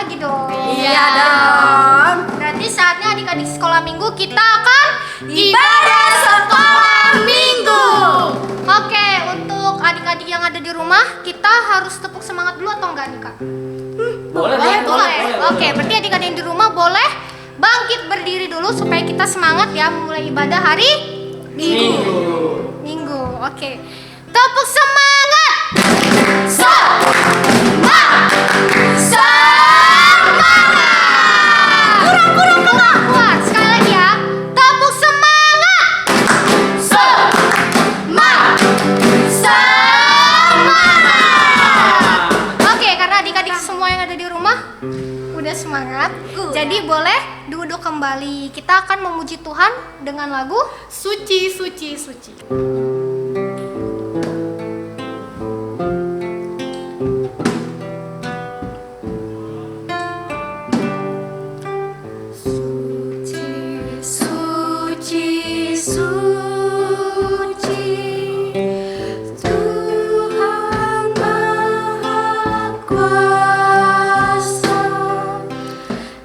lagi dong. Iya dong. Berarti saatnya adik-adik sekolah minggu kita akan Ibadah sekolah minggu. Oke, untuk adik-adik yang ada di rumah, kita harus tepuk semangat dulu atau enggak nih Kak? Boleh. Oke, berarti adik-adik yang di rumah boleh bangkit berdiri dulu supaya kita semangat ya memulai ibadah hari Minggu. Oke. Tepuk semangat. Kurang kuat. Sekali lagi ya. Tepuk semangat. Oke, karena adik-adik semua yang ada di rumah udah semangat. Jadi boleh duduk kembali. Kita akan memuji Tuhan dengan lagu Suci, suci, suci. Suci, suci, Tuhan Maha Kuasa.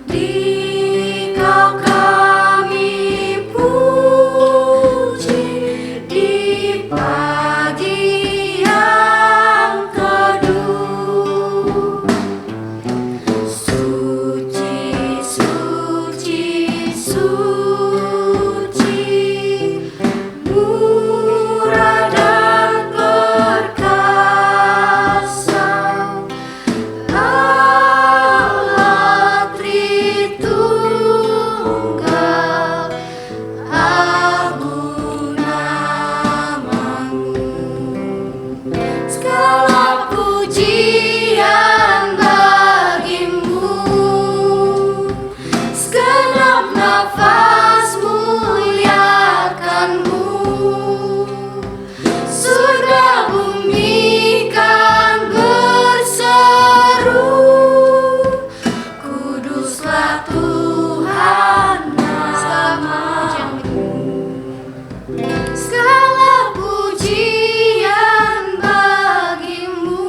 Dikau kami puji di pagi yang teduh. Suci, suci, suci, murah dan perkasa, Allah Tritunggal, agung namamu. Segala pujian bagimu, segenap nafas muliakanmu. Surga bumi kan berseru, kuduslah Tuhan namamu. Segala pujian bagimu,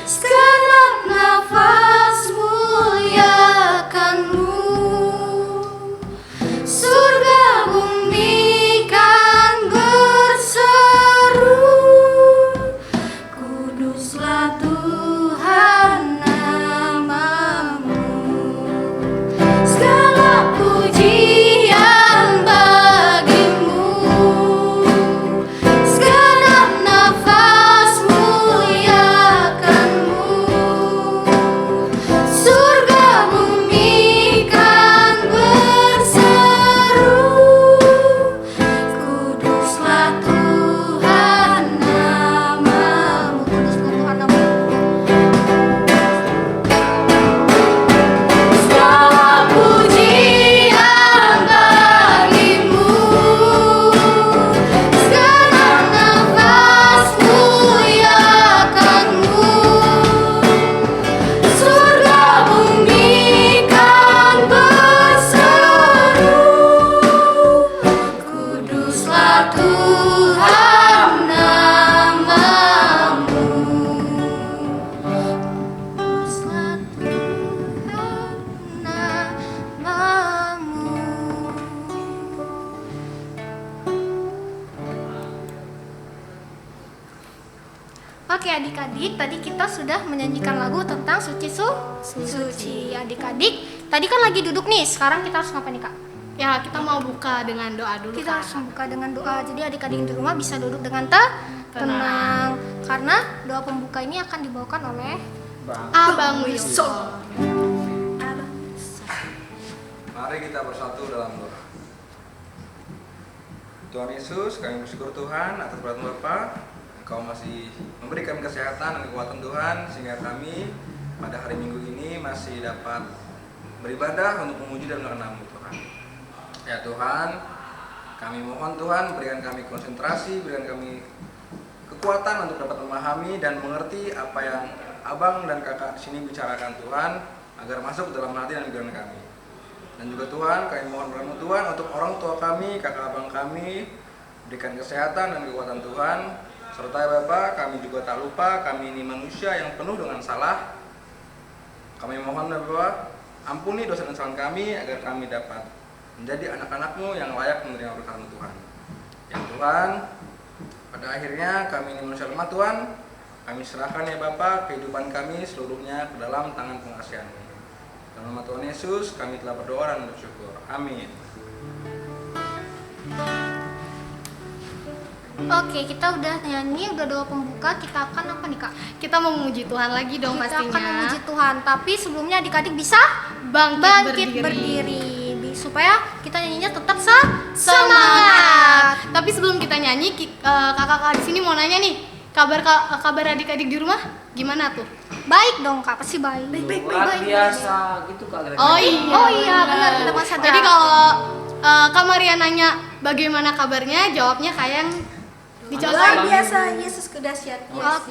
segenap nafas muliakanmu. Surga bumi kan berseru, kuduslah Tuhan namamu. Segala pujian bagimu, segenap nafas muliakanmu. Surga bumi kan berseru, kuduslah Tuhan namamu. Kuduslah Tuhan namamu. Segala pujian bagimu, segenap nafas muliakanmu. Surga bumi kan berseru, kuduslah Tuhan namamu. Kuduslah Tuhan namamu. Oke adik-adik, tadi kita sudah menyanyikan lagu tentang suci. Adik-adik, tadi kan lagi duduk nih, sekarang kita harus ngapain nih Kak? Ya, kita mau buka dengan doa dulu. Kita Kak. harus membuka dengan doa. Jadi adik-adik di rumah bisa duduk dengan tenang. Karena doa pembuka ini akan dibawakan oleh Abang Wiso. Mari kita bersatu dalam doa. Tuhan Yesus, kami bersyukur Tuhan atas perhatian Bapa. Engkau masih memberikan kesehatan dan kekuatan Tuhan sehingga kami pada hari Minggu ini masih dapat beribadah untuk memuji dan mengenal nama Tuhan. Ya Tuhan, kami mohon Tuhan berikan kami konsentrasi, berikan kami kekuatan untuk dapat memahami dan mengerti apa yang Abang dan Kakak di sini bicarakan Tuhan, agar masuk ke dalam hati dan pikiran kami. Dan juga Tuhan, kami mohon berkat Tuhan untuk orang tua kami, kakak abang kami, berikan kesehatan dan kekuatan Tuhan. Serta ya Bapak, kami juga tak lupa kami ini manusia yang penuh dengan salah. Kami mohon Bapak, ampuni dosa dan kesalahan kami agar kami dapat menjadi anak-anak-Mu yang layak menerima berkat Tuhan. Ya Tuhan, pada akhirnya kami ini manusia lemah Tuhan, kami serahkan ya Bapa kehidupan kami seluruhnya ke dalam tangan pengasihan-Mu. Dalam nama Tuhan Yesus kami telah berdoa dan bersyukur. Amin. Oke, kita udah nyanyi, udah doa pembuka. Kita akan apa nih Kak? Kita mau memuji Tuhan lagi dong Kita pastinya. akan memuji Tuhan. Tapi sebelumnya adik-adik bisa Bangkit berdiri. Supaya kita nyanyinya tetap semangat. Tapi sebelum kita nyanyi, kakak-kakak di sini mau nanya nih, kabar adik-adik di rumah gimana tuh? Baik dong Kak, pasti baik. Luar biasa gitu Kak. Oh iya. Oh iya, benar Mas Sadra. Jadi kalau Kak Maria nanya bagaimana kabarnya, jawabnya kayak yang dicontoh. Luar biasa, Yesus kedahsyat. Oke.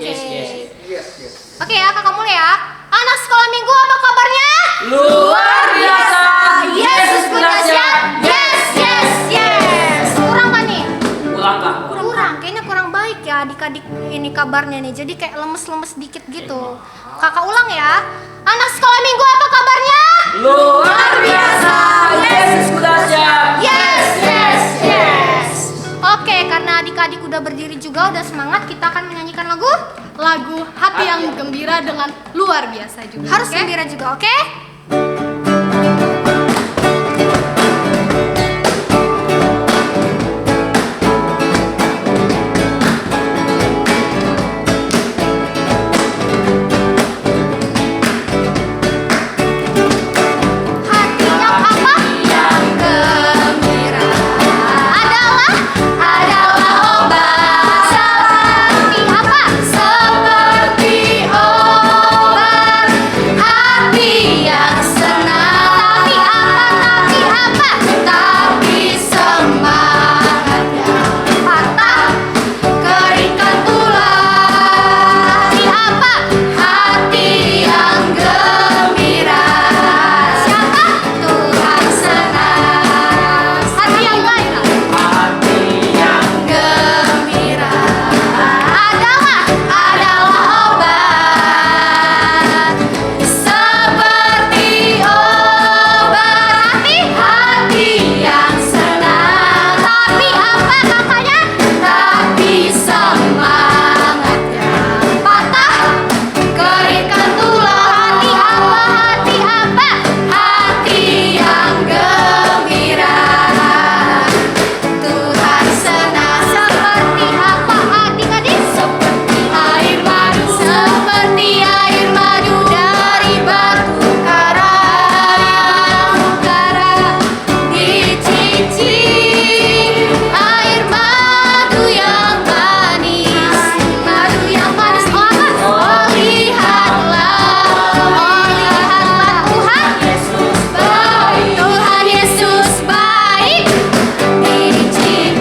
Yes. Oke ya Kakak Mul ya. Anak sekolah minggu apa kabarnya? Luar biasa. Yesus kedahsyat. Yes. Kurang kan nih? Kurang Kak. Kurang, kayaknya kurang baik ya adik-adik ini kabarnya nih. Jadi kayak lemes-lemes dikit gitu. Kakak ulang ya. Anak sekolah minggu apa kabarnya? Luar biasa. Yesus dahsyat. Yes. Oke, karena adik-adik udah berdiri juga, udah semangat, kita akan menyanyikan lagu. Hati yang gembira dengan luar biasa juga. Harus oke? gembira juga, oke? Hati yang apa? Yang gembira adalah obat. Seperti apa? Seperti obat. Hati yang senang. Tapi apa? Tapi semangatnya patah, keringkan tulang. Hati apa? Hati yang gembira. Siapa? Tuhan senang. Hati yang lain. Hati yang Gembira adalah obat. Seperti obat. Hati yang senang. Tapi apa katanya? Tapi semangatnya patah, keringkan tulang. Hati apa? Hati yang gembira. Tuhan senang. Seperti apa adik-adik? Seperti air madu. Seperti air madu dari batu karang. Dicicip air madu yang manis. Madu yang manis. Oh lihatlah Tuhan Yesus baik. Tuhan Yesus baik. Dicicip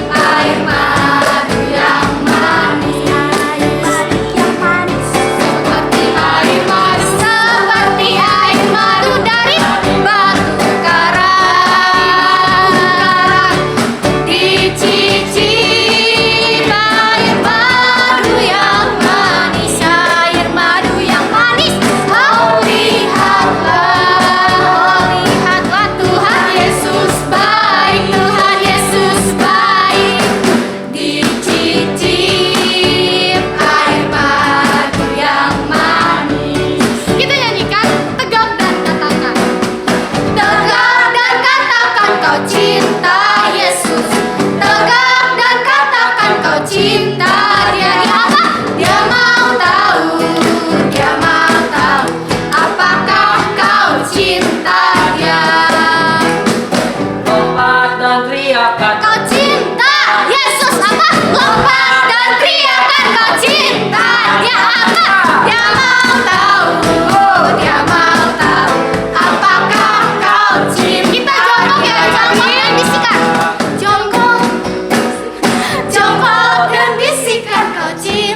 air madu yang manis. Seperti air madu. Seperti air madu dari batu karang. Dicicip air madu yang manis. Air madu yang manis. Oh lihatlah Tuhan Yesus baik. Tuhan Yesus baik. Dicicip air madu yang manis. Kita nyanyikan tegak dan katakan. Tegak dan katakan kau cinta Yesus. Tegak dan katakan kau cinta Dia. Dia apa? Dia mau tahu. Dia mau tahu apakah kau cinta Dia. lompat dan teriakan. Kau cinta Yesus apa? Lompat dan teriakan kau cinta Dia apa? Dia mau tahu. Dia mau tahu apakah kau cinta. Kita jongkok ya, jongkok dan bisikan. Jongkok dan bisikan kau cinta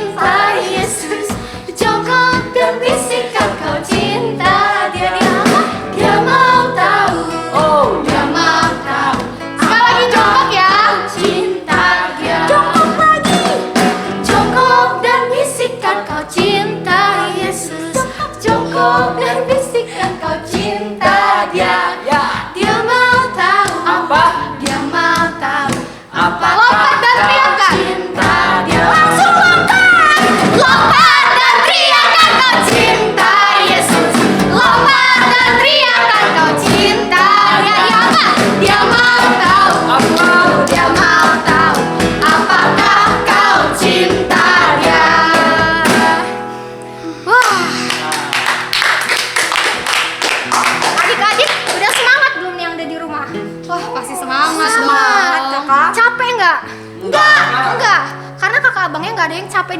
nggak ada yang capek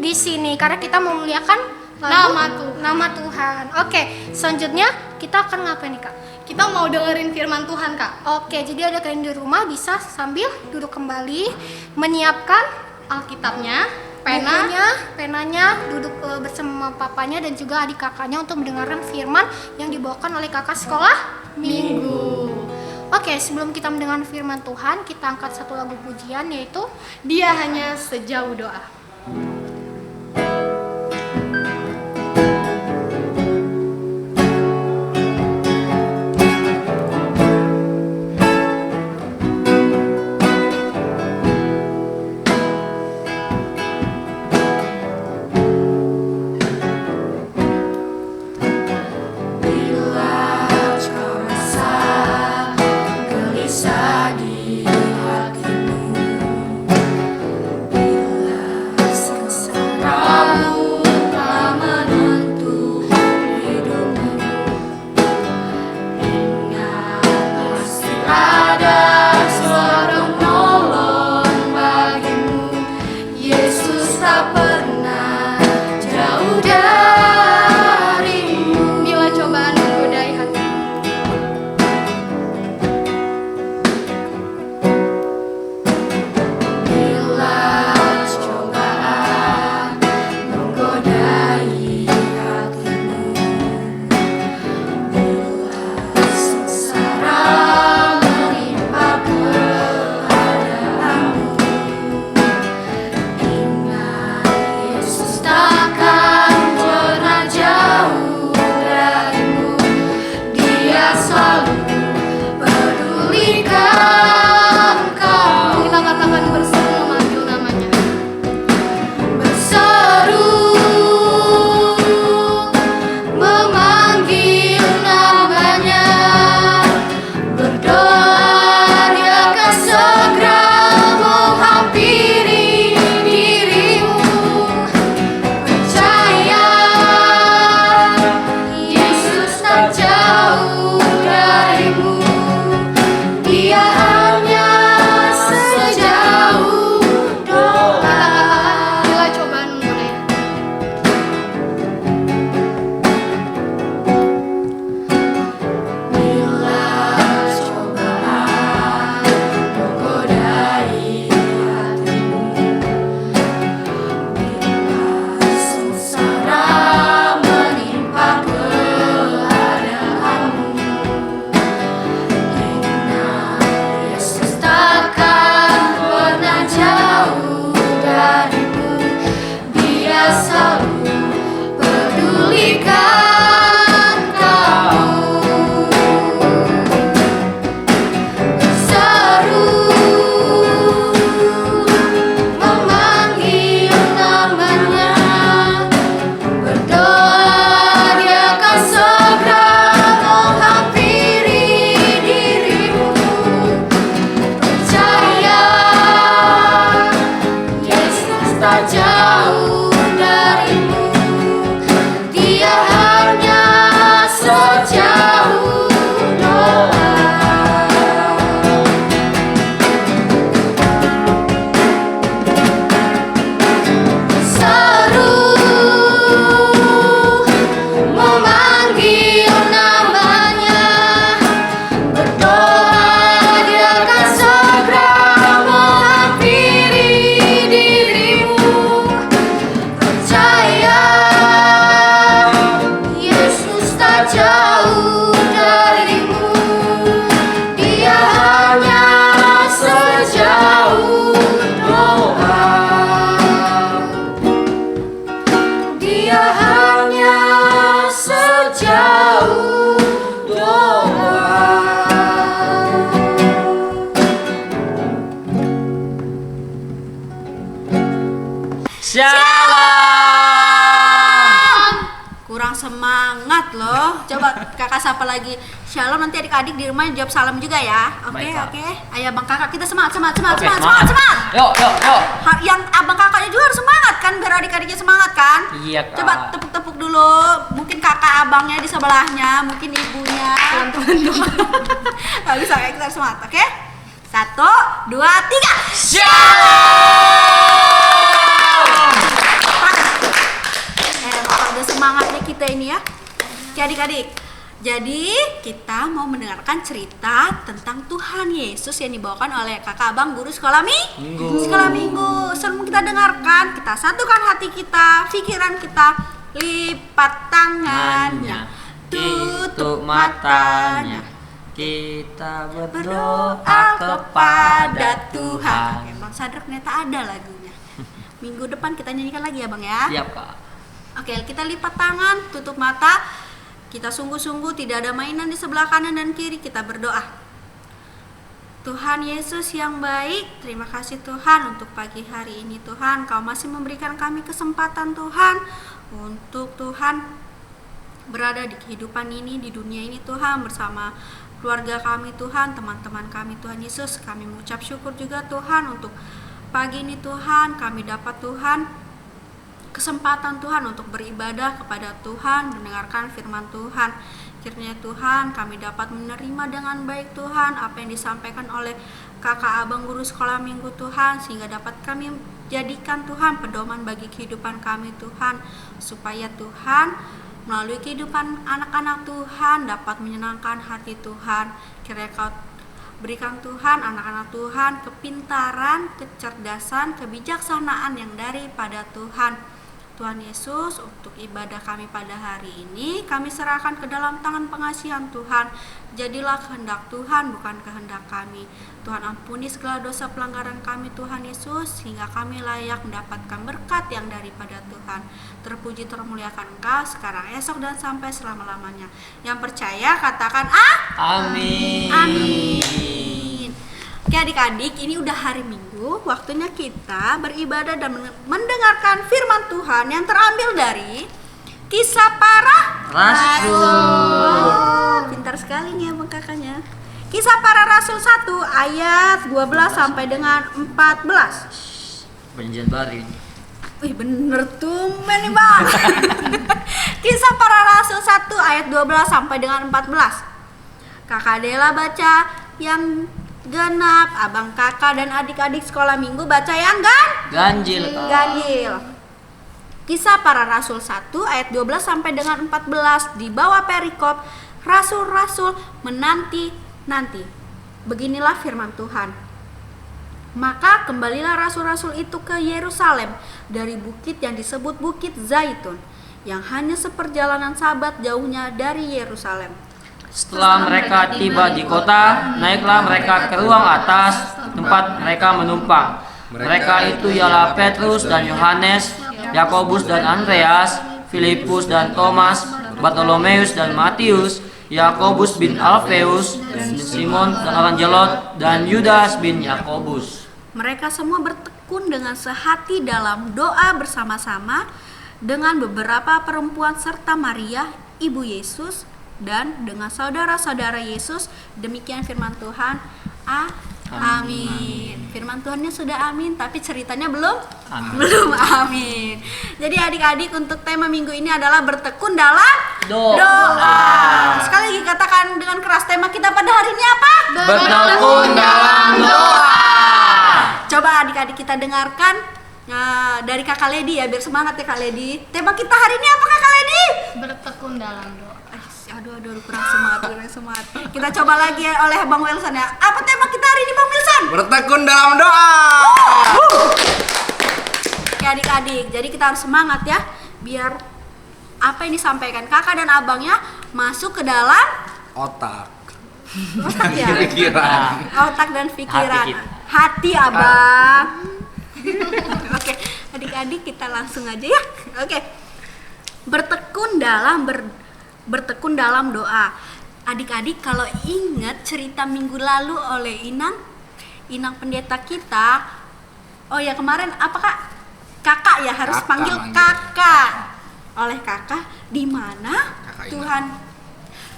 di sini karena kita memuliakan nama Tuhan. Oke, selanjutnya kita akan ngapain nih Kak? Kita mau dengerin firman Tuhan, Kak. Oke, jadi ada kalian di rumah bisa sambil duduk kembali, menyiapkan Alkitabnya, penanya, duduk bersama papanya dan juga adik kakaknya untuk mendengarkan firman yang dibawakan oleh kakak sekolah minggu. Oke, sebelum kita mendengar firman Tuhan, kita angkat satu lagu pujian yaitu Dia Hanya Sejauh Doa. Semangat loh. Coba kakak sapa lagi. Shalom, nanti adik-adik di rumah jawab salam juga ya. Oke. Ayo abang kakak kita semangat. Yuk. Yang abang kakaknya juga harus semangat kan biar adik-adiknya semangat kan? Iya, Kak. Coba tepuk-tepuk dulu. Mungkin kakak abangnya di sebelahnya, mungkin ibunya. Teman-teman. Gak bisa kayak kita harus semangat, oke? 1, 2, 3. Shalom. ini ya. Oke adik-adik. Jadi kita mau mendengarkan cerita tentang Tuhan Yesus yang dibawakan oleh kakak abang guru sekolah minggu. Sekolah minggu. Sebelum kita dengarkan, kita satukan hati kita, pikiran kita, lipat tangannya, tutup matanya. Kita berdoa kepada Tuhan. Oke, Bang Sadar ternyata ada lagunya. Minggu depan kita nyanyikan lagi ya Bang ya. Siap, Kak. Oke, kita lipat tangan, tutup mata. Kita sungguh-sungguh tidak ada mainan di sebelah kanan dan kiri. Kita berdoa. Tuhan Yesus yang baik, terima kasih Tuhan untuk pagi hari ini Tuhan. Kau masih memberikan kami kesempatan Tuhan untuk Tuhan berada di kehidupan ini, di dunia ini Tuhan, bersama keluarga kami Tuhan, teman-teman kami Tuhan Yesus. Kami mengucap syukur juga Tuhan untuk pagi ini Tuhan, kami dapat Tuhan kesempatan Tuhan untuk beribadah kepada Tuhan, mendengarkan firman Tuhan. Kiranya Tuhan kami dapat menerima dengan baik Tuhan apa yang disampaikan oleh kakak abang guru sekolah minggu Tuhan, sehingga dapat kami jadikan Tuhan pedoman bagi kehidupan kami Tuhan, supaya Tuhan melalui kehidupan anak-anak Tuhan dapat menyenangkan hati Tuhan. Kiranya Kau berikan Tuhan anak-anak Tuhan kepintaran, kecerdasan, kebijaksanaan yang daripada Tuhan. Tuhan Yesus, untuk ibadah kami pada hari ini kami serahkan ke dalam tangan pengasihan Tuhan. Jadilah kehendak Tuhan, bukan kehendak kami. Tuhan ampuni segala dosa pelanggaran kami Tuhan Yesus, sehingga kami layak mendapatkan berkat yang daripada Tuhan. Terpuji termuliakan Engkau sekarang, esok, dan sampai selama-lamanya. Yang percaya katakan Amin. Amin. Oke adik-adik, ini udah hari Minggu, waktunya kita beribadah dan mendengarkan firman Tuhan yang terambil dari Kisah Para Rasul. Wah, pintar sekali nih abang kakaknya. Kisah Para Rasul 1 ayat 12 sampai dengan 14. Perjanjian Baru. Wih bener tuh nih bang. Kisah Para Rasul 1 ayat 12 sampai dengan 14. Kakak Dela baca yang genap, abang kakak dan adik-adik sekolah minggu baca yang Ganjil, Kak. ganjil. Kisah Para Rasul 1 ayat 12 sampai dengan 14 di bawah perikop rasul-rasul menanti-nanti. Beginilah firman Tuhan. Maka kembalilah rasul-rasul itu ke Yerusalem dari bukit yang disebut Bukit Zaitun, yang hanya seperjalanan sabat jauhnya dari Yerusalem. Setelah mereka tiba di kota, naiklah mereka ke ruang atas tempat mereka menumpang. Mereka itu ialah Petrus dan Yohanes, Yakobus dan Andreas, Filipus dan Thomas, Bartolomeus dan Matius, Yakobus bin Alfeus, Simon dan orang Zelot, dan Yudas bin Yakobus. Mereka semua bertekun dengan sehati dalam doa bersama-sama dengan beberapa perempuan serta Maria, ibu Yesus, dan dengan saudara-saudara Yesus. Demikian firman Tuhan. Amin. Firman Tuhannya sudah amin, tapi ceritanya belum amin. Jadi adik-adik, untuk tema minggu ini adalah bertekun dalam doa. Sekali lagi katakan dengan keras, tema kita pada hari ini apa? Bertekun dalam doa. Coba adik-adik kita dengarkan dari Kakak Ledi ya, biar semangat ya Kak Ledi. Tema kita hari ini apa Kakak Ledi? Bertekun dalam doa. Aduh, kurang semangat. Kita coba lagi ya oleh Bang Wilson ya. Apa tema kita hari ini Bang Wilson? Bertekun dalam doa. Oke adik-adik, jadi kita harus semangat ya, biar apa yang disampaikan kakak dan abangnya masuk ke dalam Otak. ya? Pikiran. Otak dan pikiran. Hati kita. Hati abang. Oke, adik-adik kita langsung aja ya. Oke. Bertekun dalam doa. Adik-adik kalau ingat cerita minggu lalu oleh Inang pendeta kita. Oh ya, kemarin apa Kak? Kakak ya, harus Kakak panggil manggil. kakak. Oleh kakak, di mana Kakak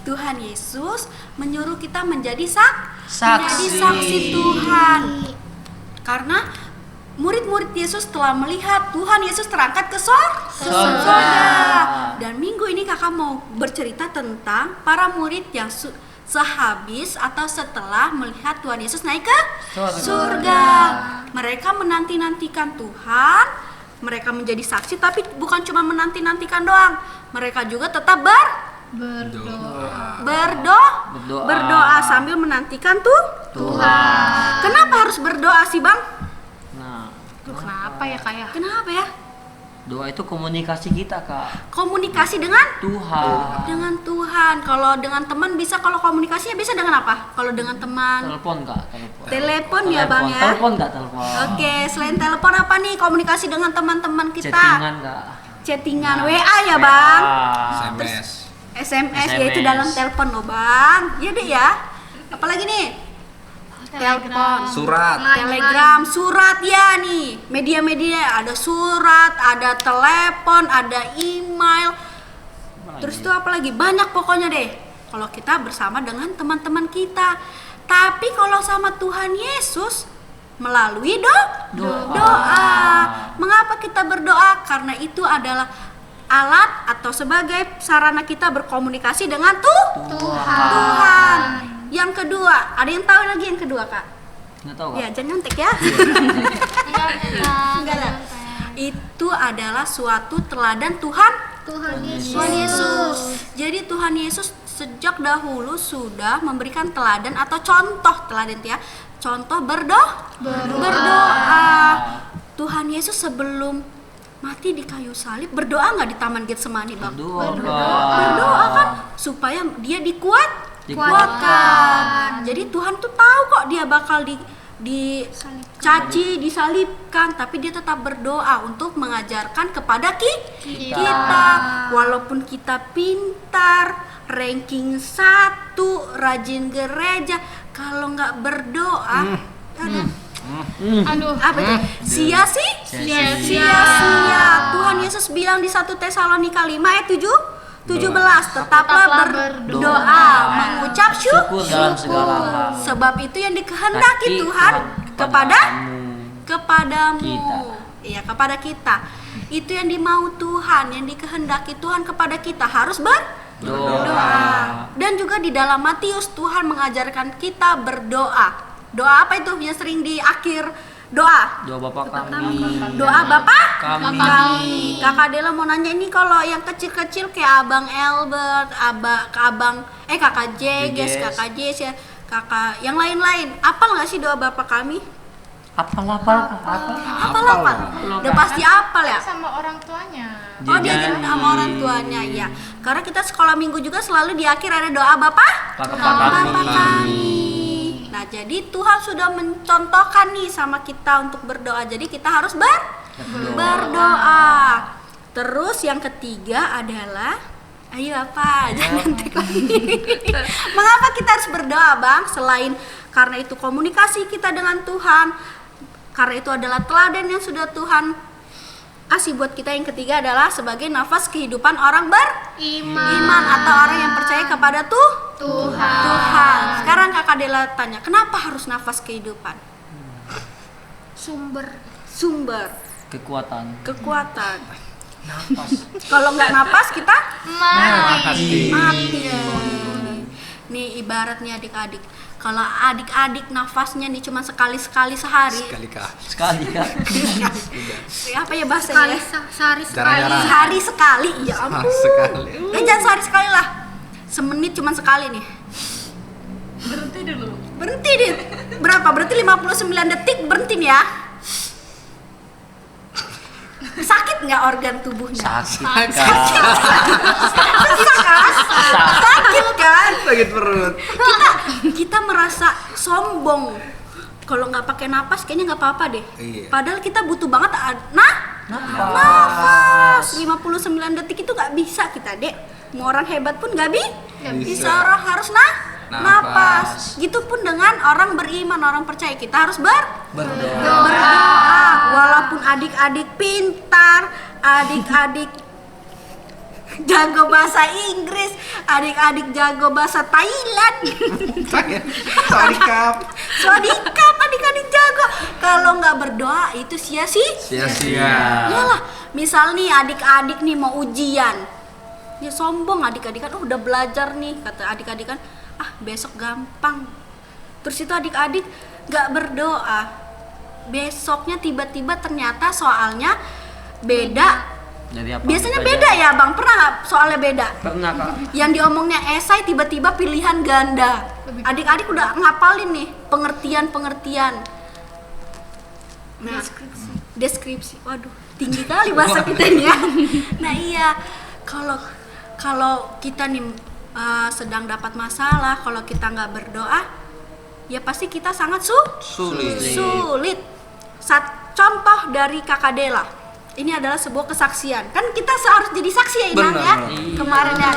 Tuhan Yesus menyuruh kita menjadi Saksi. saksi Tuhan. Karena murid-murid Yesus telah melihat Tuhan Yesus terangkat ke surga. Dan minggu ini kakak mau bercerita tentang para murid yang sehabis atau setelah melihat Tuhan Yesus naik ke surga. Mereka menanti-nantikan Tuhan mereka menjadi saksi, tapi bukan cuma menanti-nantikan doang. Mereka juga tetap berdoa sambil menantikan Tuhan. Kenapa harus berdoa sih, Bang? Nah, Kenapa ya Kak ya? Kenapa ya? doa itu komunikasi kita, Kak. Komunikasi dengan Tuhan. Kalau dengan teman bisa, kalau komunikasinya bisa dengan apa? Kalau dengan teman, Telepon, Kak. telepon ya, Bang ya. Telepon, Kak, telepon. Oke, selain telepon apa nih komunikasi dengan teman-teman kita? Chattingan, Kak. Chattingan, WA ya, Bang. SMS. SMS yaitu dalam telepon loh, Bang. Iya deh ya. Apalagi nih? Telepon, Surat. Telegram, surat ya nih. Media-media ada surat, ada telepon, ada email. Terus itu apalagi? Banyak pokoknya deh. Kalau kita bersama dengan teman-teman kita. Tapi kalau sama Tuhan Yesus melalui doa. Mengapa kita berdoa? Karena itu adalah alat atau sebagai sarana kita berkomunikasi dengan Tuhan. Yang kedua, ada yang tahu lagi yang kedua, Kak? Nggak tahu, Kak. Ya, jangan nyontek ya. Enggak lah. Itu adalah suatu teladan Tuhan Yesus. Jadi Tuhan Yesus sejak dahulu sudah memberikan teladan atau contoh teladan ya. Contoh berdoa. Tuhan Yesus sebelum mati di kayu salib berdoa nggak di Taman Getsemani, Bang? Berdoa kan supaya dia dikuatkan. Jadi Tuhan tuh tahu kok dia bakal dicaci, disalibkan, tapi dia tetap berdoa untuk mengajarkan kepada kita. Walaupun kita pintar, ranking 1, rajin gereja, kalau nggak berdoa, apa itu? Sia-sia. Tuhan Yesus bilang di 1 Tesalonika 5 ayat 17, tetaplah berdoa, mengucap Syukur dalam segala hal. sebab itu yang dikehendaki Tuhan kepadamu. Kita. Iya, kepada kita. Itu yang dimau Tuhan, yang dikehendaki Tuhan kepada kita harus berdoa. Dan juga di dalam Matius Tuhan mengajarkan kita berdoa. Doa apa itu yang sering di akhir doa? Doa Bapa kami. Doa Bapa Kami. Kakak Dela mau nanya ini, kalau yang kecil-kecil kayak Abang Albert, Kakak Jeges, Kakak Jess ya, kakak yang lain-lain, apal nggak sih doa Bapa kami? Apal. Udah pasti apal ya. Sama orang tuanya. Oh, diajarin sama orang tuanya ya. Karena kita sekolah minggu juga selalu di akhir ada doa Bapa kami. Nah, jadi Tuhan sudah mencontohkan nih sama kita untuk berdoa. Jadi kita harus berdoa. Terus yang ketiga adalah, ayo apa? Jangan nanti lagi. Mengapa kita harus berdoa, Bang? Selain karena itu komunikasi kita dengan Tuhan, karena itu adalah teladan yang sudah Tuhan kasih buat kita. Yang ketiga adalah sebagai nafas kehidupan orang beriman atau orang yang percaya kepada Tuhan. Sekarang Kakak Dela tanya, kenapa harus nafas kehidupan? Sumber Kekuatan. Napas. Kalau nggak napas kita mati. Nih ibaratnya adik-adik, kalau adik-adik nafasnya nih cuma sekali sehari. Sekali, Kak. Apa ya bahasanya? Jarang-jarang. Sehari sekali, ya ampun. Jangan sehari sekali lah. Semenit cuma sekali nih. Berhenti deh. Berapa? Berarti 59 detik berhenti nih ya. Sakit nggak organ tubuhnya? Sakit, Kak. Sakit kan? Sakit perut. Kita merasa sombong kalau nggak pakai napas, kayaknya nggak apa-apa deh. Iya. Padahal kita butuh banget nafas. 59 detik itu nggak bisa kita, Dek. Mau orang hebat pun nggak bisa. Orang harus napas. Gitupun dengan orang beriman, orang percaya, kita harus berdoa. Walaupun adik-adik pintar, adik-adik jago bahasa Inggris, adik-adik jago bahasa Thailand. Swadikap, adik-adik jago. Kalau nggak berdoa itu sia-sia. Yalah, misal nih adik-adik nih mau ujian, dia sombong adik-adik kan, udah belajar nih, kata adik-adik kan, besok gampang. Terus itu adik-adik nggak berdoa, besoknya tiba-tiba ternyata soalnya beda. Dari apa Biasanya kita beda ajar? ya Bang, pernah nggak soalnya beda? Pernah Kak. Yang diomongnya esai tiba-tiba pilihan ganda. Adik-adik udah ngapalin nih pengertian-pengertian. Nah, deskripsi. Waduh, tinggi kali bahasa kita ini ya. Nah iya, kalau kita nih sedang dapat masalah, kalau kita nggak berdoa, ya pasti kita sangat sulit. Contoh dari Kakak Dela. Ini adalah sebuah kesaksian. Kan kita harus jadi saksi ya Inang Benar, ya. benar. Kemarin ya.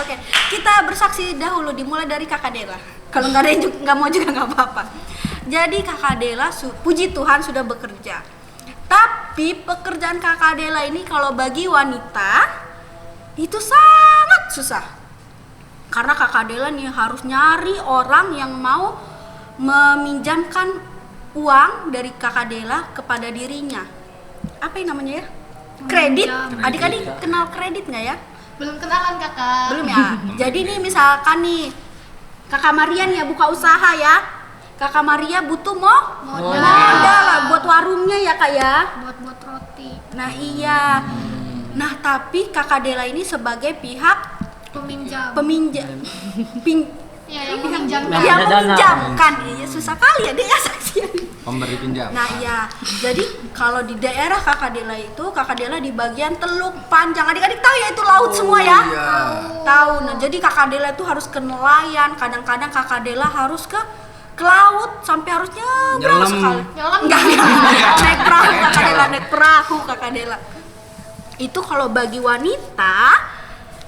Oke, kita bersaksi dahulu dimulai dari Kakak Dela. Kalau nggak ada yang nggak mau juga nggak apa-apa. Jadi Kakak Dela, puji Tuhan sudah bekerja. Tapi pekerjaan Kakak Dela ini kalau bagi wanita itu sangat susah. Karena Kakak Dela nih harus nyari orang yang mau meminjamkan uang dari Kakak Dela kepada dirinya. Apa yang namanya ya? Kredit. Adik-adik kenal kredit nggak ya? Belum kenalan kakak. Belum ya. Jadi nih misalkan nih Kakak Maria nih ya buka usaha ya. Kakak Maria butuh modal lah buat warungnya ya Kak ya. Buat roti. Nah iya. Nah tapi Kakak Dela ini sebagai pihak Peminjam. Ya, yang meminjamkan. yang Ada dana. meminjamkan. Iya susah kali ya dia saksian. Pemberi pinjam. Nah iya, jadi kalau di daerah Kakak Dela itu, Kakak Dela di bagian Teluk Panjang. Adik-adik tahu ya itu laut semua ya? Iya. Tahu. Nah jadi Kakak Dela itu harus ke nelayan. Kadang-kadang Kakak Dela harus ke laut sampai harus nyebrang Nyelam. sekali. Nyelam. Enggak. Naik perahu Kakak Dela, naik perahu Kakak Dela. Itu kalau bagi wanita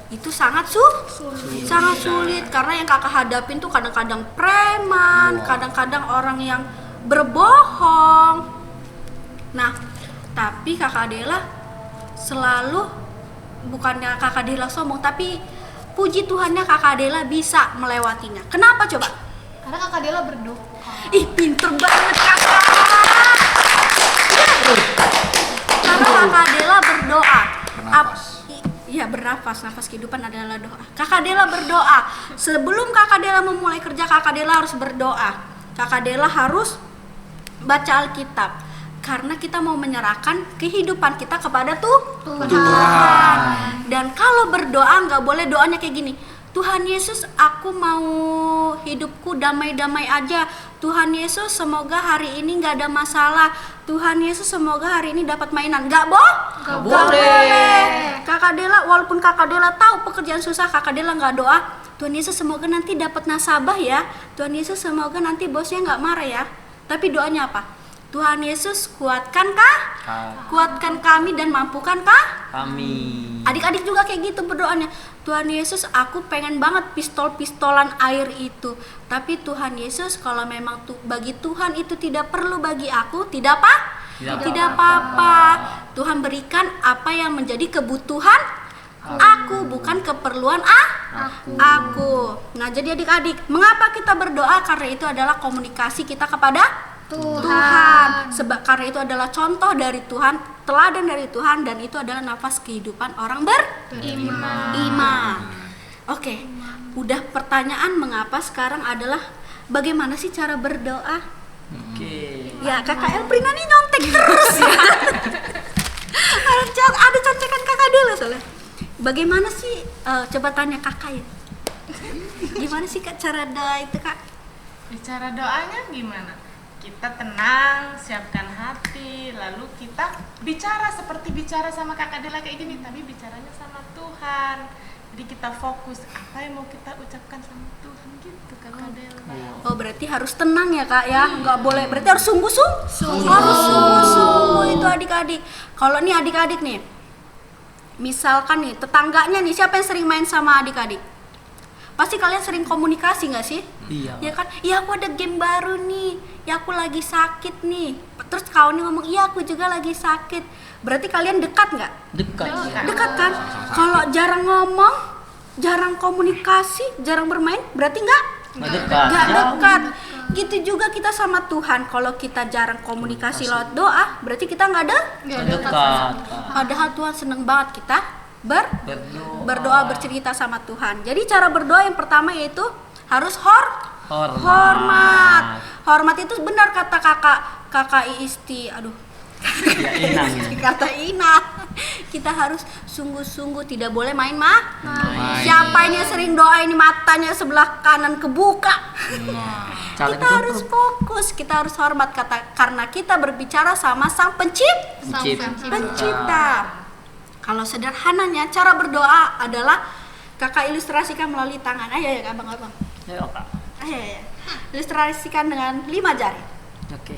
itu sangat sulit karena yang Kakak hadapin tuh kadang-kadang preman, kadang-kadang orang yang berbohong. Nah, tapi Kakak Dela selalu bukannya Kakak Dela sombong, tapi puji Tuhannya Kakak Dela bisa melewatinya. Kenapa coba? Karena kakak Dela berdoa. Ih, pinter banget Kakak. Karena Kakak Dela berdoa. Bernafas. Iya bernafas, nafas kehidupan adalah doa. Kakak Dela berdoa. Sebelum Kakak Dela memulai kerja, Kakak Dela harus berdoa. Kakak Dela harus baca Alkitab. Karena kita mau menyerahkan kehidupan kita kepada Tuhan. Dan kalau berdoa nggak boleh doanya kayak gini. Tuhan Yesus, aku mau hidupku damai-damai aja. Tuhan Yesus, semoga hari ini nggak ada masalah. Tuhan Yesus, semoga hari ini dapat mainan. Nggak boleh. Kakak Dela, walaupun Kakak Dela tahu pekerjaan susah, Kakak Dela nggak doa. Tuhan Yesus, semoga nanti dapat nasabah ya. Tuhan Yesus, semoga nanti bosnya nggak marah ya. Tapi doanya apa? Tuhan Yesus, kuatkan kami dan mampukan Kami. Adik-adik juga kayak gitu berdoanya. Tuhan Yesus, aku pengen banget pistol-pistolan air itu. Tapi Tuhan Yesus, kalau memang bagi Tuhan itu tidak perlu bagi aku, tidak apa-apa. Tuhan berikan apa yang menjadi kebutuhan aku, bukan keperluan aku. Nah, jadi adik-adik, mengapa kita berdoa? Karena itu adalah komunikasi kita kepada Tuhan. Sebab karena itu adalah contoh dari Tuhan, teladan dari Tuhan, dan itu adalah nafas kehidupan orang beriman. Oke, udah pertanyaan mengapa, sekarang adalah bagaimana sih cara berdoa? Oke. Ya, Kakak Elprina nih nyontek terus ya. Ada contekan Kakak dulu soalnya. Bagaimana sih? Coba tanya Kakak ya. Gimana sih Kak cara doa itu Kak? Cara doanya gimana? Kita tenang, siapkan hati, lalu kita bicara seperti bicara sama Kakak Dela kayak gini, tapi bicaranya sama Tuhan. Jadi kita fokus apa yang mau kita ucapkan sama Tuhan gitu Kakak Dela. Oh, berarti harus tenang ya Kak ya? Nggak boleh, berarti harus sungguh-sungguh. Harus sungguh-sungguh itu adik-adik. Kalau nih adik-adik nih, misalkan nih tetangganya nih, siapa yang sering main sama adik-adik? Pasti kalian sering komunikasi nggak sih? Iya. Ya kan? Iya, aku ada game baru nih. Ya aku lagi sakit nih. Terus kawannya ngomong, iya aku juga lagi sakit. Berarti kalian dekat nggak? Dekat. Dekat kan? Kalau jarang ngomong, jarang komunikasi, jarang bermain, berarti nggak dekat. Gitu juga kita sama Tuhan. Kalau kita jarang komunikasi lewat doa, berarti kita nggak ada. Dekat. Padahal Tuhan seneng banget kita berdoa, bercerita sama Tuhan. Jadi cara berdoa yang pertama yaitu harus hormat. Hormat itu benar kata Kakak kakak Isti, Ya, Inang. kata Ina, kita harus sungguh-sungguh tidak boleh main Siapa ini yang sering doa ini matanya sebelah kanan kebuka? Cara Kita harus fokus, kita harus hormat karena kita berbicara sama Sang Pencipta. Kalau sederhananya cara berdoa adalah kakak ilustrasikan melalui tangan. Ayo ya abang-abang. Ayo, Kak. Ayo. Ilustrasikan dengan 5 jari. Oke.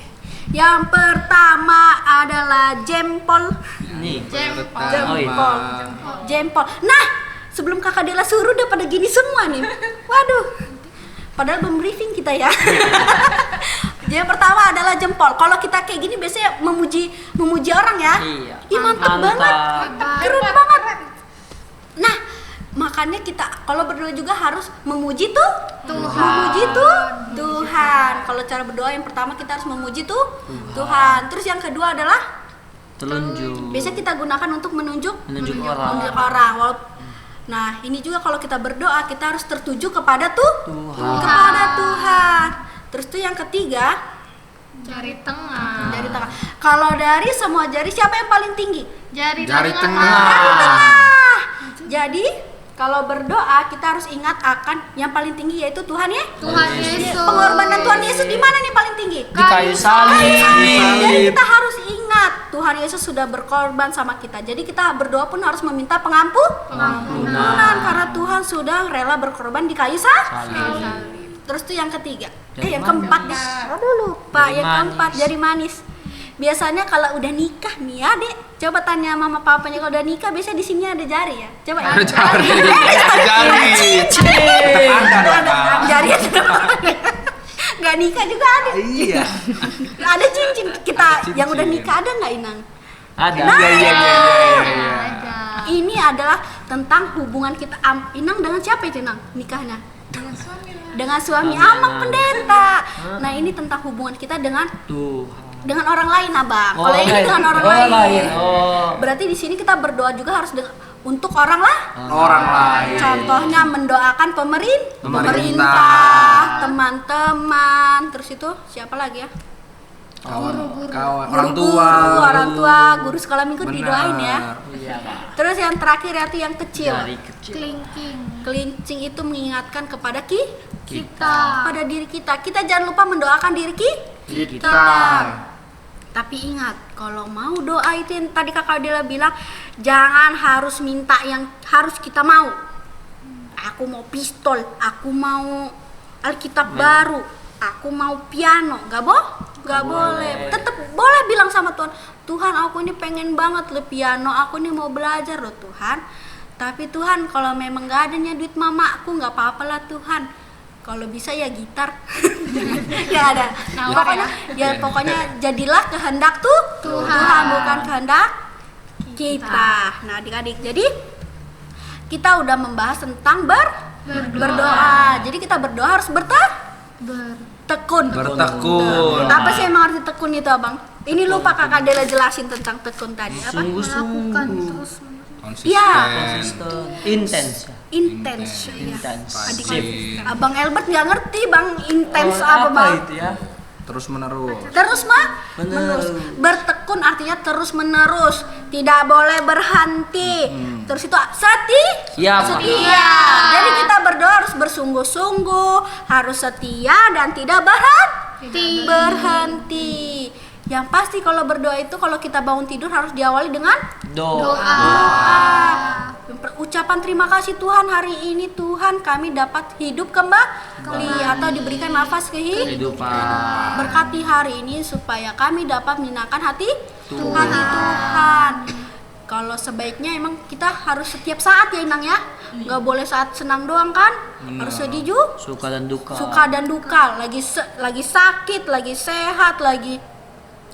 Yang pertama adalah jempol. Nih. Jempol. Jempol. Nah, sebelum kakak Dela suruh udah pada gini semua nih. Waduh. Padahal belum briefing kita ya. Yang pertama adalah jempol. Kalau kita kayak gini biasanya memuji orang ya. Iya. Ih, mantap banget. Keren banget. Nah, makanya kita kalau berdoa juga harus memuji Tuhan. Kalau cara berdoa yang pertama kita harus memuji Tuhan. Terus yang kedua adalah Telunjuk. biasa kita gunakan untuk menunjuk orang. orang. Nah, ini juga kalau kita berdoa kita harus tertuju kepada Tuhan. kepada Tuhan. Terus tuh yang ketiga, Jari tengah. jari tengah. Kalau dari semua jari siapa yang paling tinggi? Jari Jari tengah. tengah. Jari tengah. Jadi kalau berdoa kita harus ingat akan yang paling tinggi yaitu Tuhan ya. Tuhan Yesus. Pengorbanan Tuhan Yesus di mana nih paling tinggi? Di kayu salib. Jadi kita harus ingat Tuhan Yesus sudah berkorban sama kita. Jadi kita berdoa pun harus meminta pengampunan karena Tuhan sudah rela berkorban di kayu salib. Terus tuh yang ketiga, yang keempat ya. Aduh lupa, Jari yang keempat manis. jari manis. Biasanya kalau udah nikah nih ya, Dek. Coba tanya mama papanya kalau udah nikah biasanya di sini ada jari ya. Coba Ada jari. Tetap ada dong, Kak. Jari ada. Nggak nikah juga ada. Iya. Ada cincin kita yang udah nikah ada nggak Inang? Ada. Iya. Ada. Ini adalah tentang hubungan kita Inang dengan siapa itu Inang nikahnya? Dengan suami Amang pendeta. Nah ini tentang hubungan kita dengan Tuhan. orang lain abang. Oh, Kalau ini lain. dengan orang Oh, lain. lain. Oh. Berarti di sini kita berdoa juga harus untuk orang lah. Orang lain. Contohnya mendoakan pemerintah, Pemerintah. teman-teman, terus itu siapa lagi ya? Kawan, Guru, orang tua, guru sekolah minggu didoain ya. Iya, Kak. Terus yang terakhir yaitu yang kecil. Jari kecil. Kelingking. Kelincing itu mengingatkan kepada Kita. pada diri kita. Kita jangan lupa mendoakan diri Kita. Tapi ingat, kalau mau doa itu yang tadi Kakak Dela bilang, jangan harus minta yang harus kita mau. Aku mau pistol, aku mau Alkitab baru, aku mau piano. Gak boleh. Tetap boleh bilang sama Tuhan, Tuhan aku ini pengen banget lo piano, aku ini mau belajar loh Tuhan. Tapi Tuhan kalau memang gak adanya duit mama aku gak apa-apa lah Tuhan. Kalau bisa ya gitar. Ya ada. Pokoknya jadilah kehendak Tuhan bukan kehendak kita. Nah, adik-adik. Jadi kita udah membahas tentang berdoa. Jadi kita berdoa harus bertekun. Bertekun. Apa sih yang harus ditekun itu, Abang? Ini lupa Kakak Dela jelasin tentang tekun tadi. Apa? Lakukan terus. Konsisten. Iya. Intens. Intens. Ya. Intens. Adik-adik. Abang Albert nggak ngerti Bang intens apa Bang? itu ya? Terus menerus. Terus menerus. Bertekun artinya terus menerus, tidak boleh berhenti. Terus itu Siap. setia. Jadi kita berdoa harus bersungguh-sungguh, harus setia dan tidak berhenti. Yang pasti kalau berdoa itu kalau kita bangun tidur harus diawali dengan Doa. ucapan terima kasih Tuhan hari ini Tuhan kami dapat hidup kembali atau diberikan nafas Kehidupan. Berkati hari ini supaya kami dapat menyenangkan hati Tuhan. Kalau sebaiknya emang kita harus setiap saat ya Inang ya. Nggak boleh saat senang doang kan. Harus sedih juga. Suka dan duka. Lagi sakit, lagi sehat, lagi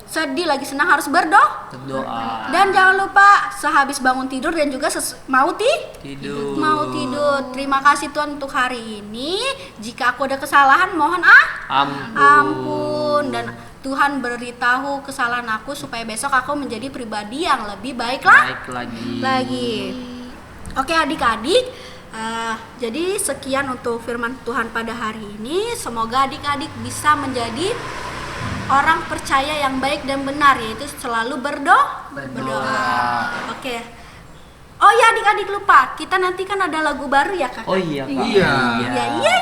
sedih, lagi senang harus berdoa. Dan jangan lupa sehabis bangun tidur dan juga mau tidur. Terima kasih Tuhan untuk hari ini. Jika aku ada kesalahan mohon ampun dan Tuhan beritahu kesalahan aku supaya besok aku menjadi pribadi yang lebih baik lagi. Oke adik-adik, jadi sekian untuk firman Tuhan pada hari ini. Semoga adik-adik bisa menjadi orang percaya yang baik dan benar, yaitu selalu berdoa. Oke. Oh ya adik-adik lupa, kita nanti kan ada lagu baru ya Kak? Oh iya, Kak. Iya. Iya.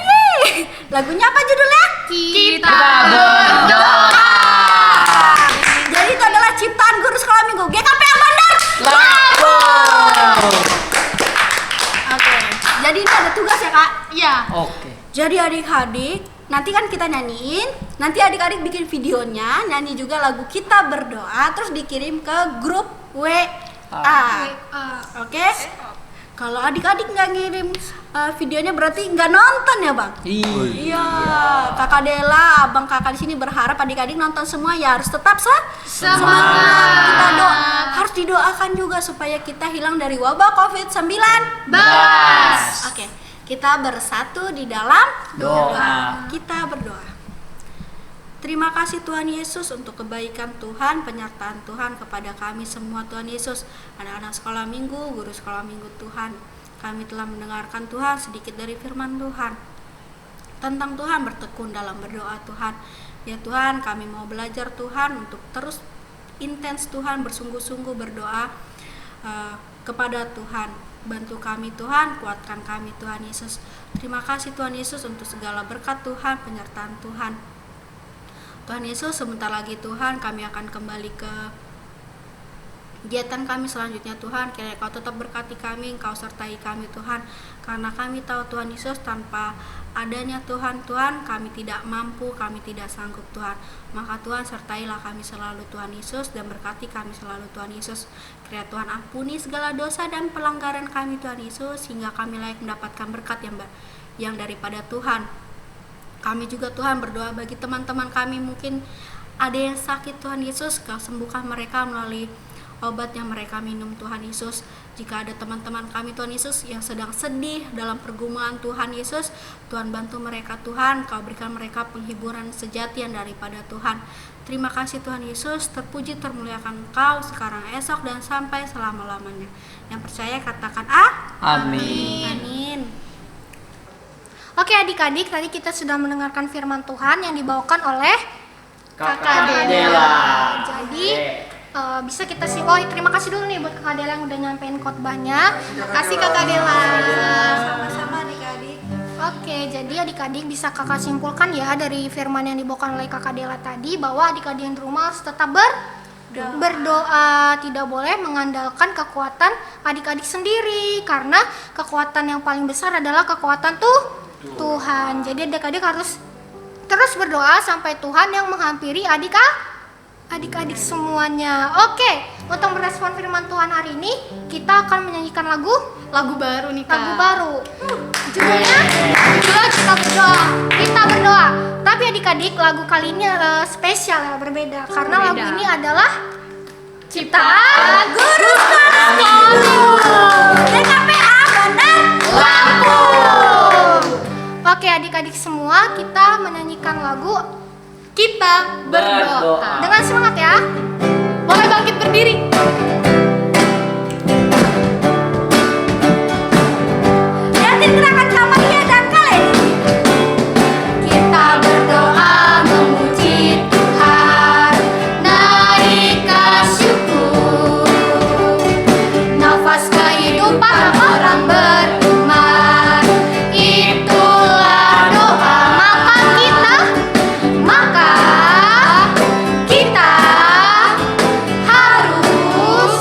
Lagunya apa judulnya? Kita berdoa. Jadi itu adalah ciptaan guru sekolah minggu GKP yang Bandar. Oke. Jadi ini ada tugas ya Kak? Iya. Oke. Jadi adik-adik, nanti kan kita nyanyiin, nanti adik-adik bikin videonya, nyanyi juga lagu Kita Berdoa, terus dikirim ke grup WA. Oke? Kalau adik-adik nggak ngirim videonya berarti nggak nonton ya Bang? Iya. Kakak Dela, abang kakak di sini berharap adik-adik nonton semua ya, harus tetap semangat. Kita harus didoakan juga supaya kita hilang dari wabah COVID-19. Oke. Kita bersatu di dalam Doa. Kita berdoa. Terima kasih Tuhan Yesus untuk kebaikan Tuhan, penyertaan Tuhan kepada kami semua Tuhan Yesus. Anak-anak sekolah minggu, guru sekolah minggu Tuhan. Kami telah mendengarkan Tuhan sedikit dari firman Tuhan. Tentang Tuhan bertekun dalam berdoa Tuhan. Ya Tuhan, kami mau belajar Tuhan untuk terus intens Tuhan, bersungguh-sungguh berdoa kepada Tuhan. Bantu kami Tuhan, kuatkan kami Tuhan Yesus. Terima kasih Tuhan Yesus untuk segala berkat Tuhan, penyertaan Tuhan. Tuhan Yesus, sebentar lagi Tuhan kami akan kembali ke kegiatan kami selanjutnya Tuhan. Kiranya Kau tetap berkati kami, Kau sertai kami Tuhan. Karena kami tahu Tuhan Yesus, tanpa adanya Tuhan kami tidak mampu, kami tidak sanggup Tuhan. Maka Tuhan sertailah kami selalu Tuhan Yesus, dan berkati kami selalu Tuhan Yesus. Kiranya Tuhan ampuni segala dosa dan pelanggaran kami Tuhan Yesus, sehingga kami layak mendapatkan berkat yang daripada Tuhan. Kami juga Tuhan berdoa bagi teman-teman kami, mungkin ada yang sakit Tuhan Yesus, Kau sembuhkan mereka melalui obat yang mereka minum Tuhan Yesus. Jika ada teman-teman kami Tuhan Yesus yang sedang sedih dalam pergumulan Tuhan Yesus, Tuhan bantu mereka Tuhan, Kau berikan mereka penghiburan sejati yang daripada Tuhan. Terima kasih Tuhan Yesus, terpuji termuliakan Engkau sekarang, esok, dan sampai selama-lamanya. Yang percaya katakan Amin. Amin. Oke adik-adik, tadi kita sudah mendengarkan firman Tuhan yang dibawakan oleh Kakak Dela. Jadi bisa kita sih, oh terima kasih dulu nih buat Kakak Dela yang udah nyampein khotbahnya. Kasih Kakak Dela. Sama-sama adik-adik. Oke, jadi adik-adik bisa kakak simpulkan ya dari firman yang dibawakan oleh Kakak Dela tadi, bahwa adik-adik yang di rumah harus tetap berdoa, tidak boleh mengandalkan kekuatan adik-adik sendiri, karena kekuatan yang paling besar adalah kekuatan Tuhan. Jadi adik-adik harus terus berdoa sampai Tuhan yang menghampiri adik-adik semuanya. Oke, untuk merespon firman Tuhan hari ini, kita akan menyanyikan lagu baru nih Kak. lagu baru. Judulnya Kita Berdoa. Tapi adik-adik, lagu kali ini spesial ya, berbeda. Karena lagu ini adalah ciptaan Guru DKPA Bandar Lampung. Oke adik-adik semua, kita menyanyikan lagu Kita Berdoa. dengan semangat ya. Boleh bangkit berdiri. Lihatin gerakan Kamalia dan Kaleni. Kita berdoa memuji Tuhan, naikkan syukur, nafas kehidupan orang beriman, itulah doa. Maka kita harus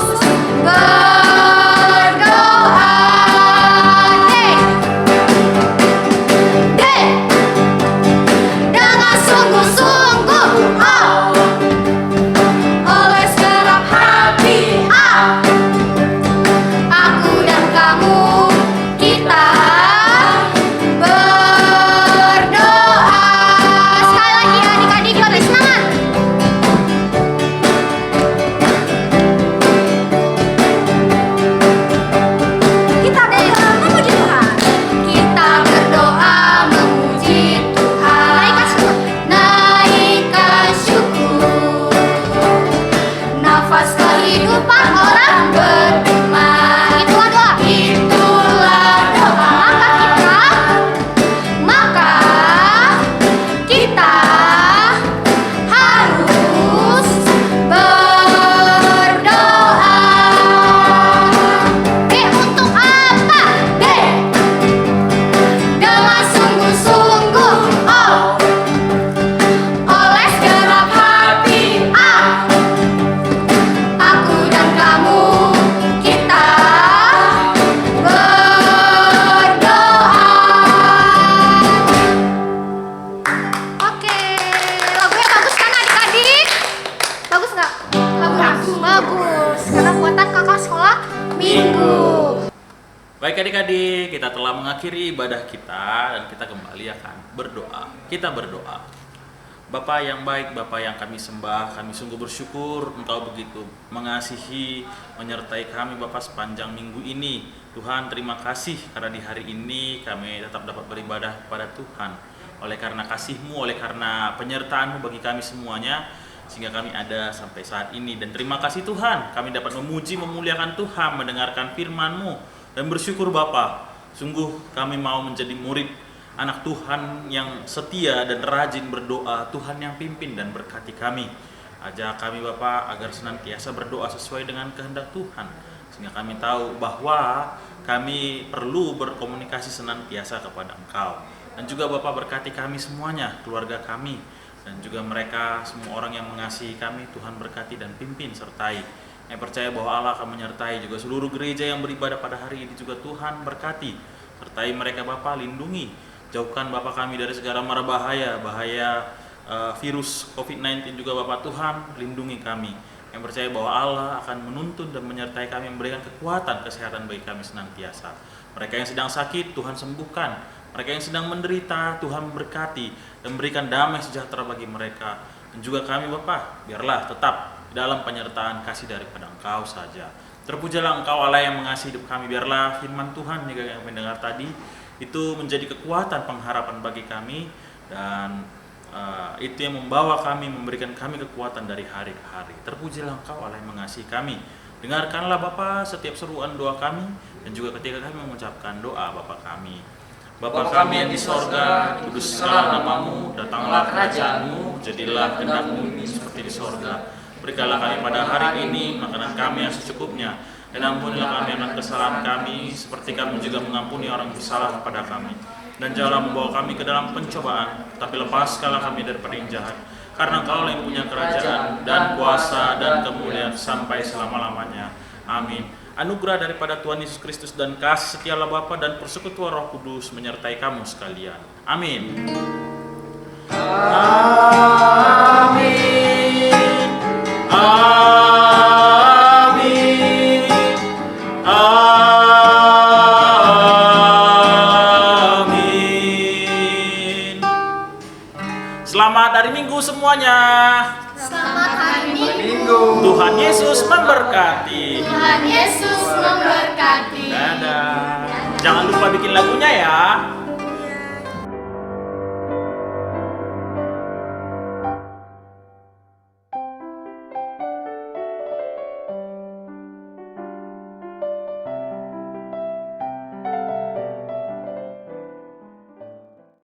nggak? Bagus. Karena buatan kakak sekolah minggu. Baik adik-adik, kita telah mengakhiri ibadah kita dan kita kembali akan berdoa. Kita berdoa. Bapa yang baik, Bapa yang kami sembah, kami sungguh bersyukur Engkau begitu mengasihi, menyertai kami Bapa sepanjang minggu ini. Tuhan, terima kasih karena di hari ini kami tetap dapat beribadah kepada Tuhan. Oleh karena kasih-Mu, oleh karena penyertaan-Mu bagi kami semuanya, sehingga kami ada sampai saat ini. Dan terima kasih Tuhan, kami dapat memuji, memuliakan Tuhan, mendengarkan firman-Mu, dan bersyukur Bapa. Sungguh kami mau menjadi murid anak Tuhan yang setia dan rajin berdoa. Tuhan yang pimpin dan berkati kami. Ajak kami Bapa agar senantiasa berdoa sesuai dengan kehendak Tuhan, sehingga kami tahu bahwa kami perlu berkomunikasi senantiasa kepada Engkau. Dan juga Bapa berkati kami semuanya, keluarga kami, dan juga mereka semua orang yang mengasihi kami. Tuhan berkati dan pimpin sertai. Saya percaya bahwa Allah akan menyertai juga seluruh gereja yang beribadah pada hari ini. Juga Tuhan berkati, sertai mereka Bapa, lindungi. Jauhkan Bapa kami dari segala mara bahaya virus COVID-19 juga Bapa Tuhan, lindungi kami. Yang percaya bahwa Allah akan menuntun dan menyertai kami, memberikan kekuatan, kesehatan bagi kami senantiasa. Mereka yang sedang sakit, Tuhan sembuhkan. Mereka yang sedang menderita, Tuhan berkati dan berikan damai sejahtera bagi mereka. Dan juga kami Bapa, biarlah tetap dalam penyertaan kasih daripada Engkau saja. Terpujilah Engkau Allah yang mengasihi hidup kami. Biarlah firman Tuhan yang kami dengar tadi itu menjadi kekuatan pengharapan bagi kami, dan itu yang membawa kami, memberikan kami kekuatan dari hari ke hari. Terpujilah Engkau Allah yang mengasihi kami. Dengarkanlah Bapa setiap seruan doa kami, dan juga ketika kami mengucapkan doa Bapa kami. Bapa kami yang di sorga, dikuduskanlah namamu, datanglah kerajaan-Mu, jadilah kehendak-Mu seperti di sorga. Berikanlah kami pada hari ini makanan kami yang secukupnya, dan ampunilah kami akan kesalahan kami, seperti kami juga mengampuni orang yang bersalah kepada kami. Dan janganlah membawa kami ke dalam pencobaan, tapi lepaskanlah kami daripada yang jahat. Karena Engkau yang punya kerajaan, dan kuasa, dan kemuliaan sampai selama-lamanya. Amin. Anugerah daripada Tuhan Yesus Kristus dan kasih setia Allah Bapa dan persekutuan Roh Kudus menyertai kamu sekalian. Amin. Amin. Amin. Amin. Selamat hari Minggu semuanya. Selamat hari Minggu. Tuhan Yesus memberkati. Tuhan Yesus memberkati. Dadah. Jangan lupa bikin lagunya ya.